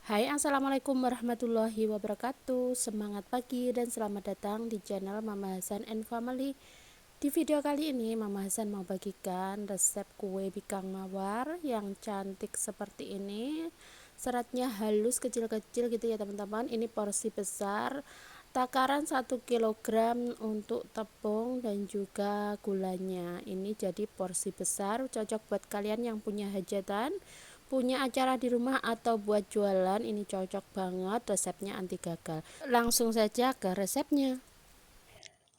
Hai, assalamualaikum warahmatullahi wabarakatuh. Semangat pagi dan selamat datang di channel Mama Hasan and Family. Di video kali ini Mama Hasan mau bagikan resep kue bikang mawar yang cantik seperti ini. Seratnya halus kecil-kecil gitu ya teman-teman. Ini porsi besar. Takaran 1 kg untuk tepung dan juga gulanya. Ini jadi porsi besar, cocok buat kalian yang punya hajatan, punya acara di rumah atau buat jualan. Ini cocok banget, resepnya anti gagal. Langsung saja ke resepnya.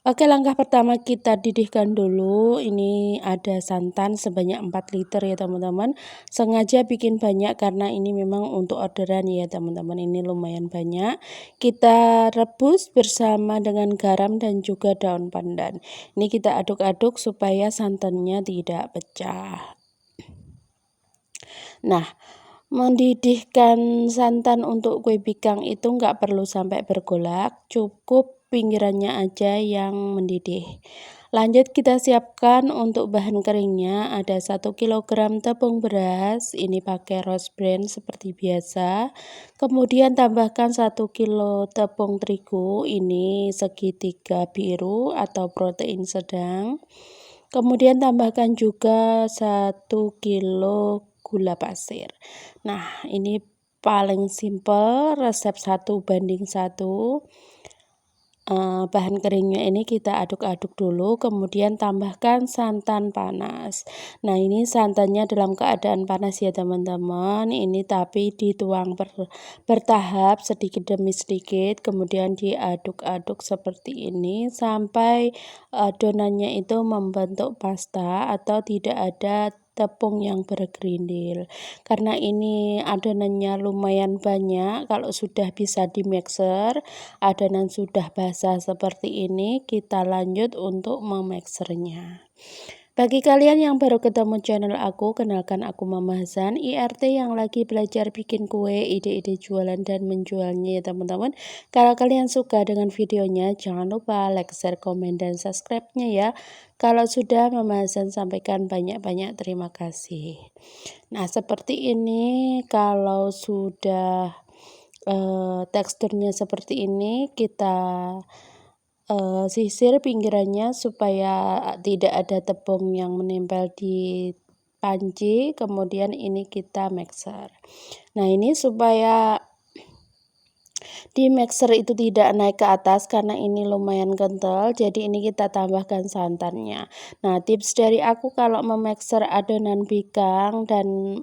Oke, langkah pertama kita didihkan dulu. Ini ada santan sebanyak 4 liter ya teman-teman. Sengaja bikin banyak karena ini memang untuk orderan ya teman-teman. Ini lumayan banyak. Kita rebus bersama dengan garam dan juga daun pandan. Ini kita aduk-aduk supaya santannya tidak pecah. Nah, mendidihkan santan untuk kue bikang itu nggak perlu sampai bergolak, cukup pinggirannya aja yang mendidih. Lanjut kita siapkan untuk bahan keringnya. Ada 1 kg tepung beras, ini pakai Rose Brand seperti biasa. Kemudian tambahkan 1 kg tepung terigu, ini segitiga biru atau protein sedang. Kemudian tambahkan juga 1 kg gula pasir. Nah, ini paling simple, resep 1:1. Bahan keringnya ini kita aduk-aduk dulu, kemudian tambahkan santan panas. Nah, ini santannya dalam keadaan panas ya teman-teman. Ini tapi dituang bertahap sedikit demi sedikit, kemudian diaduk-aduk seperti ini sampai adonannya itu membentuk pasta atau tidak ada tepung yang bergerindil. Karena ini adonannya lumayan banyak, kalau sudah bisa di mixer, adonan sudah basah seperti ini, kita lanjut untuk memixernya. Bagi kalian yang baru ketemu channel aku, kenalkan aku Mama Hasan, IRT yang lagi belajar bikin kue, ide-ide jualan dan menjualnya ya teman-teman. Kalau kalian suka dengan videonya, jangan lupa like, share, komen, dan subscribe-nya ya. Kalau sudah, Mama Hasan sampaikan banyak-banyak terima kasih. Nah, seperti ini kalau sudah teksturnya seperti ini, kita sisir pinggirannya supaya tidak ada tepung yang menempel di panci. Kemudian ini kita mixer. Nah, ini supaya di mixer itu tidak naik ke atas karena ini lumayan kental, jadi ini kita tambahkan santannya. Nah, tips dari aku kalau memixer adonan bikang dan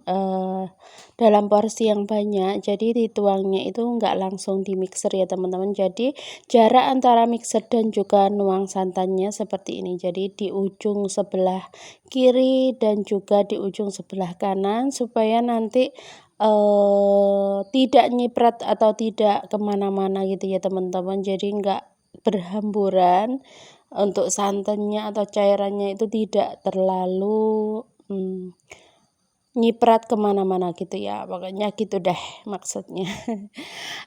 dalam porsi yang banyak, jadi dituangnya itu enggak langsung di mixer ya teman-teman. Jadi jarak antara mixer dan juga nuang santannya seperti ini. Jadi di ujung sebelah kiri dan juga di ujung sebelah kanan supaya nanti tidak nyiprat atau tidak kemana-mana gitu ya teman-teman. Jadi enggak berhamburan, untuk santannya atau cairannya itu tidak terlalu nyiprat kemana-mana gitu ya, pokoknya gitu deh maksudnya.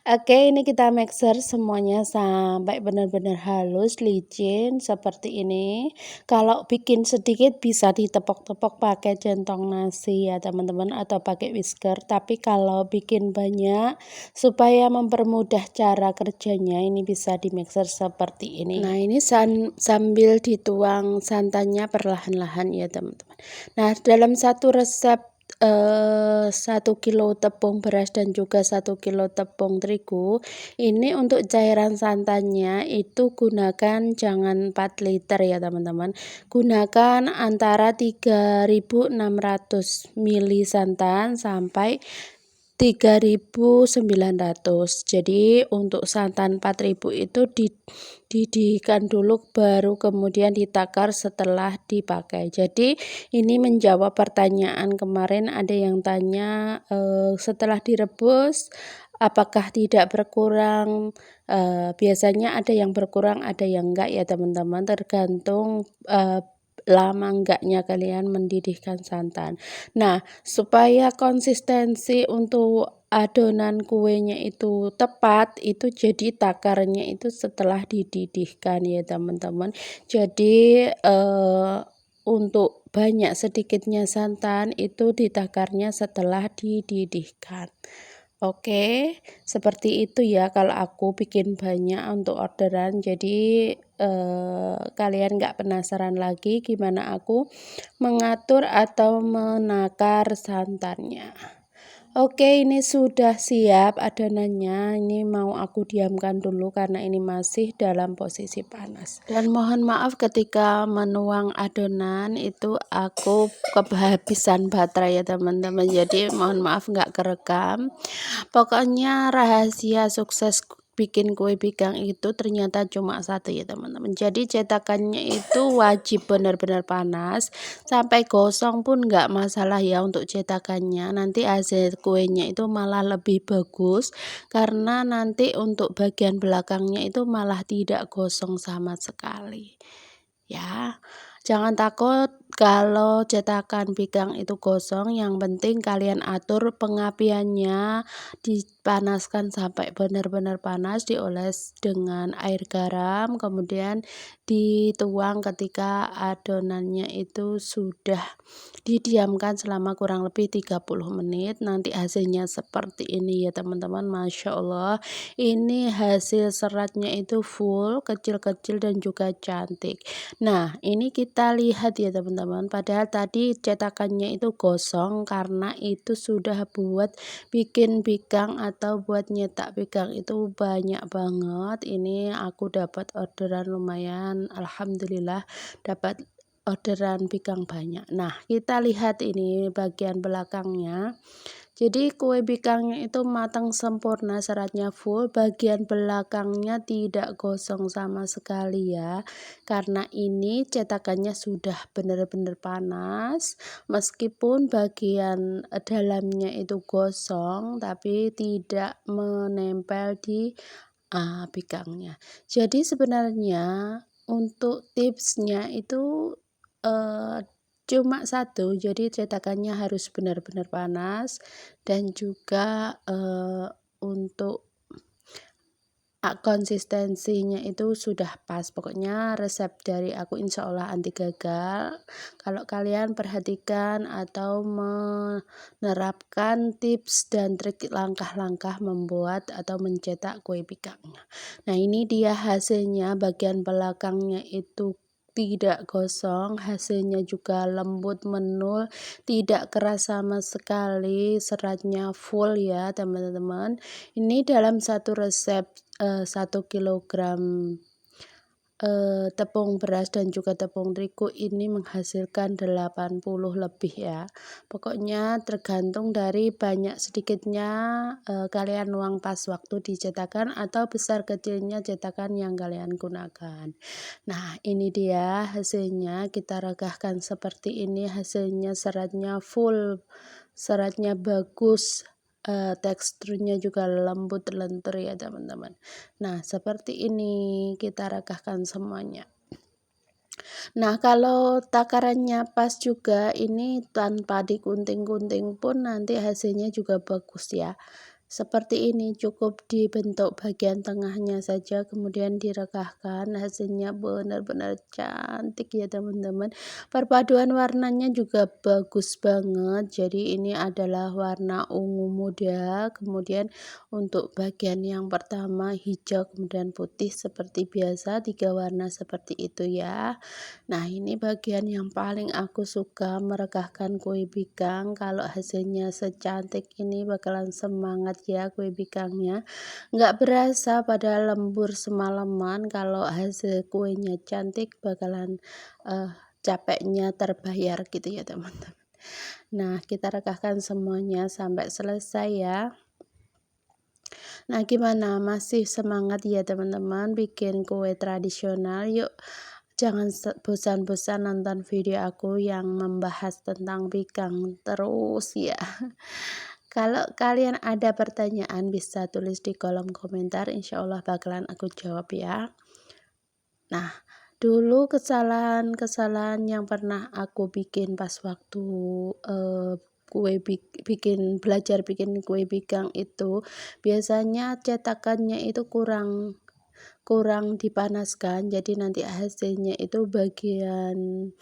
Oke, ini kita mixer semuanya sampai benar-benar halus, licin seperti ini. Kalau bikin sedikit bisa ditepok-tepok pakai centong nasi ya teman-teman, atau pakai whisker. Tapi kalau bikin banyak supaya mempermudah cara kerjanya, ini bisa di mixer seperti ini. Nah, ini sambil dituang santannya perlahan-lahan ya teman-teman. Nah, dalam satu resep 1 kilo tepung beras dan juga 1 kilo tepung terigu, ini untuk cairan santannya itu gunakan jangan 4 liter ya teman-teman, gunakan antara 3.600 ml santan sampai 3.900. Jadi untuk santan 4.000 itu dididihkan dulu baru kemudian ditakar setelah dipakai. Jadi ini menjawab pertanyaan kemarin, ada yang tanya setelah direbus apakah tidak berkurang. Biasanya ada yang berkurang, ada yang enggak ya teman-teman, tergantung lama enggaknya kalian mendidihkan santan. Nah, supaya konsistensi untuk adonan kuenya itu tepat, itu jadi takarnya itu setelah dididihkan ya teman-teman. Jadi untuk banyak sedikitnya santan itu ditakarnya setelah dididihkan. Oke, seperti itu ya kalau aku bikin banyak untuk orderan. Jadi, kalian nggak penasaran lagi gimana aku mengatur atau menakar santannya. Oke, ini sudah siap adonannya. Ini mau aku diamkan dulu karena ini masih dalam posisi panas. Dan mohon maaf ketika menuang adonan itu aku kehabisan baterai ya teman-teman. Jadi mohon maaf nggak kerekam. Pokoknya rahasia sukses bikin kue pigang itu ternyata cuma satu ya teman-teman. Jadi cetakannya itu wajib benar-benar panas, sampai gosong pun nggak masalah ya untuk cetakannya. Nanti hasil kuenya itu malah lebih bagus, karena nanti untuk bagian belakangnya itu malah tidak gosong sama sekali. Ya, jangan takut kalau cetakan pigang itu gosong, yang penting kalian atur pengapiannya, dipanaskan sampai benar-benar panas, dioles dengan air garam, kemudian dituang ketika adonannya itu sudah didiamkan selama kurang lebih 30 menit. Nanti hasilnya seperti ini ya teman-teman, Masya Allah. Ini hasil seratnya itu full, kecil-kecil dan juga cantik. Nah, ini kita lihat ya teman-teman, padahal tadi cetakannya itu gosong karena itu sudah buat bikin pigang atau buat nyetak pigang itu banyak banget. Ini aku dapat orderan lumayan, alhamdulillah dapat orderan pigang banyak. Nah, kita lihat ini bagian belakangnya. Jadi kue bikangnya itu matang sempurna, seratnya full, bagian belakangnya tidak gosong sama sekali ya. Karena ini cetakannya sudah benar-benar panas, meskipun bagian dalamnya itu gosong tapi tidak menempel di bikangnya. Jadi sebenarnya untuk tipsnya itu eh, cuma satu, jadi cetakannya harus benar-benar panas dan juga untuk konsistensinya itu sudah pas. Pokoknya resep dari aku insya Allah anti gagal. Kalau kalian perhatikan atau menerapkan tips dan trik langkah-langkah membuat atau mencetak kue pikangnya. Nah, ini dia hasilnya, bagian belakangnya itu tidak gosong, hasilnya juga lembut menul, tidak keras sama sekali, seratnya full ya teman-teman. Ini dalam satu resep 1 kilogram tepung beras dan juga tepung terigu ini menghasilkan 80 lebih ya. Pokoknya tergantung dari banyak sedikitnya kalian nuang pas waktu dicetakan atau besar kecilnya cetakan yang kalian gunakan. Nah, ini dia hasilnya, kita regahkan seperti ini, hasilnya seratnya full, seratnya bagus, teksturnya juga lembut lentur ya teman-teman. Nah, seperti ini kita regahkan semuanya. Nah, kalau takarannya pas juga, ini tanpa digunting-gunting pun nanti hasilnya juga bagus ya. Seperti ini, cukup dibentuk bagian tengahnya saja, kemudian diregahkan, hasilnya benar-benar cantik ya teman-teman. Perpaduan warnanya juga bagus banget, jadi ini adalah warna ungu muda, kemudian untuk bagian yang pertama hijau, kemudian putih seperti biasa, 3 warna seperti itu ya. Nah, ini bagian yang paling aku suka, meregahkan kue bikang. Kalau hasilnya secantik ini bakalan semangat ya kue bikangnya. Nggak berasa pada lembur semalaman, kalau hasil kuenya cantik bakalan capeknya terbayar gitu ya teman-teman. Nah, kita regahkan semuanya sampai selesai ya. Nah, gimana? Masih semangat ya teman-teman bikin kue tradisional? Yuk, jangan bosan-bosan nonton video aku yang membahas tentang pigang terus ya. Kalau kalian ada pertanyaan bisa tulis di kolom komentar, insya Allah bakalan aku jawab ya. Nah, dulu kesalahan-kesalahan yang pernah aku bikin pas waktu belajar bikin kue pigang itu, biasanya cetakannya itu kurang kurang dipanaskan, jadi nanti hasilnya itu bagian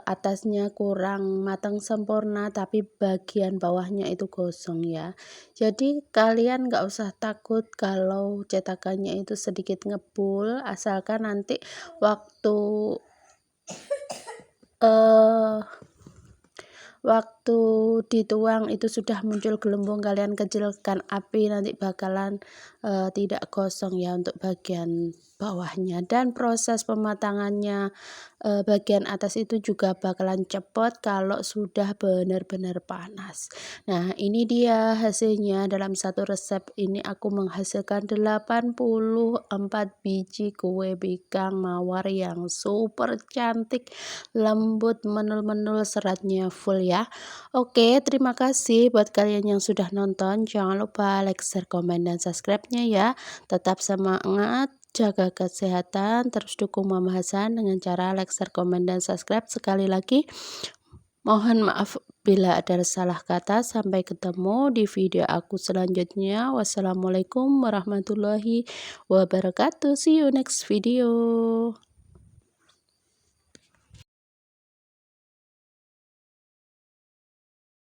atasnya kurang matang sempurna tapi bagian bawahnya itu gosong ya. Jadi kalian nggak usah takut kalau cetakannya itu sedikit ngebul, asalkan nanti waktu eh, waktu dituang itu sudah muncul gelembung, kalian kecilkan api, nanti bakalan tidak gosong ya untuk bagian bawahnya. Dan proses pematangannya bagian atas itu juga bakalan cepet kalau sudah benar-benar panas. Nah, ini dia hasilnya. Dalam satu resep ini aku menghasilkan 84 biji kue bikang mawar yang super cantik, lembut, menul-menul, seratnya full ya. Oke, terima kasih buat kalian yang sudah nonton. Jangan lupa like, share, komen, dan subscribe-nya ya. Tetap semangat, jaga kesehatan, terus dukung Mama Hasan dengan cara like, share, komen, dan subscribe. Sekali lagi, mohon maaf bila ada salah kata. Sampai ketemu di video aku selanjutnya. Wassalamualaikum warahmatullahi wabarakatuh. See you next video.